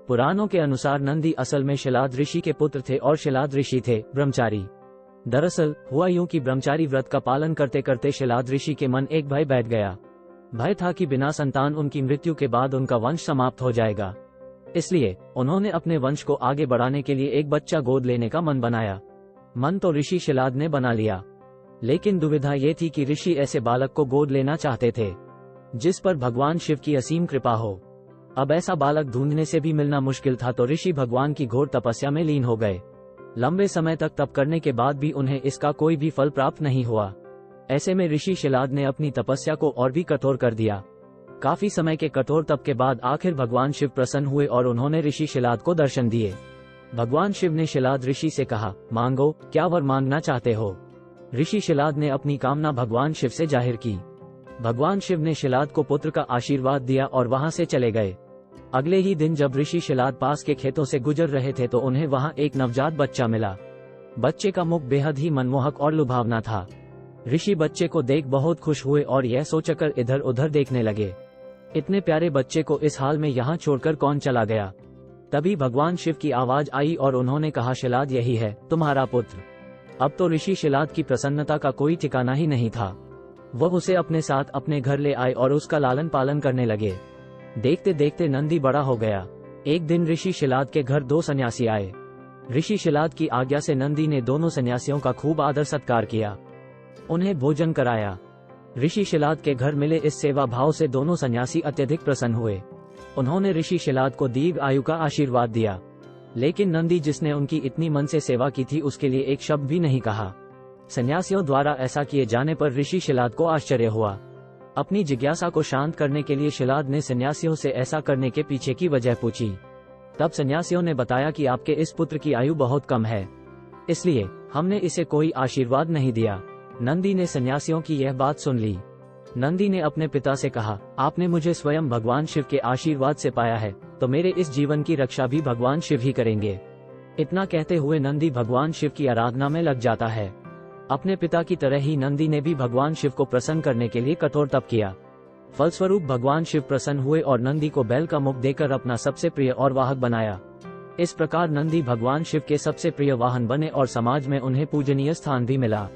पुराणों के अनुसार नंदी असल में शिलाद ऋषि के पुत्र थे और शिलाद ऋषि थे ब्रह्मचारी। दरअसल हुआ यूं कि ब्रह्मचारी व्रत का पालन करते करते शिलाद ऋषि के मन एक भय बैठ गया। भय था कि बिना संतान उनकी मृत्यु के बाद उनका वंश समाप्त हो जाएगा। इसलिए उन्होंने अपने वंश को आगे बढ़ाने के लिए एक बच्चा गोद लेने का मन बनाया। मन तो ऋषि शिलाद ने बना लिया, लेकिन दुविधा ये थी कि ऋषि ऐसे बालक को गोद लेना चाहते थे जिस पर भगवान शिव की असीम कृपा हो। अब ऐसा बालक ढूंढने से भी मिलना मुश्किल था, तो ऋषि भगवान की घोर तपस्या में लीन हो गए। लंबे समय तक तप करने के बाद भी उन्हें इसका कोई भी फल प्राप्त नहीं हुआ। ऐसे में ऋषि शिलाद ने अपनी तपस्या को और भी कठोर कर दिया। काफी समय के कठोर तप के बाद आखिर भगवान शिव प्रसन्न हुए और उन्होंने ऋषि शिलाद को दर्शन दिए। भगवान शिव ने शिलाद ऋषि से कहा, मांगो, क्या वर मांगना चाहते हो। ऋषि शिलाद ने अपनी कामना भगवान शिव से जाहिर की। भगवान शिव ने शिलाद को पुत्र का आशीर्वाद दिया और वहां से चले गए। अगले ही दिन जब ऋषि शिलाद पास के खेतों से गुजर रहे थे तो उन्हें वहां एक नवजात बच्चा मिला। बच्चे का मुख बेहद ही मनमोहक और लुभावना था। ऋषि बच्चे को देख बहुत खुश हुए और यह सोचकर इधर उधर देखने लगे, इतने प्यारे बच्चे को इस हाल में यहाँ छोड़कर कौन चला गया। तभी भगवान शिव की आवाज आई और उन्होंने कहा, शिलाद यही है तुम्हारा पुत्र। अब तो ऋषि शिलाद की प्रसन्नता का कोई ठिकाना ही नहीं था। वह उसे अपने साथ अपने घर ले आए और उसका लालन पालन करने लगे। देखते देखते नंदी बड़ा हो गया। एक दिन ऋषि शिलाद के घर 2 सन्यासी आए। ऋषि शिलाद की आज्ञा से नंदी ने दोनों सन्यासियों का खूब आदर सत्कार किया, उन्हें भोजन कराया। ऋषि शिलाद के घर मिले इस सेवा भाव से दोनों सन्यासी अत्यधिक प्रसन्न हुए। उन्होंने ऋषि शिलाद को दीर्घ आयु का आशीर्वाद दिया, लेकिन नंदी जिसने उनकी इतनी मन से सेवा की थी उसके लिए एक शब्द भी नहीं कहा। सन्यासियों द्वारा ऐसा किए जाने पर ऋषि शिलाद को आश्चर्य हुआ। अपनी जिज्ञासा को शांत करने के लिए शिलाद ने सन्यासियों से ऐसा करने के पीछे की वजह पूछी। तब सन्यासियों ने बताया कि आपके इस पुत्र की आयु बहुत कम है, इसलिए हमने इसे कोई आशीर्वाद नहीं दिया। नंदी ने सन्यासियों की यह बात सुन ली। नंदी ने अपने पिता से कहा, आपने मुझे स्वयं भगवान शिव के आशीर्वाद से पाया है, तो मेरे इस जीवन की रक्षा भी भगवान शिव ही करेंगे। इतना कहते हुए नंदी भगवान शिव की आराधना में लग जाता है। अपने पिता की तरह ही नंदी ने भी भगवान शिव को प्रसन्न करने के लिए कठोर तप किया। फलस्वरूप भगवान शिव प्रसन्न हुए और नंदी को बैल का मुख देकर अपना सबसे प्रिय और वाहक बनाया। इस प्रकार नंदी भगवान शिव के सबसे प्रिय वाहन बने और समाज में उन्हें पूजनीय स्थान भी मिला।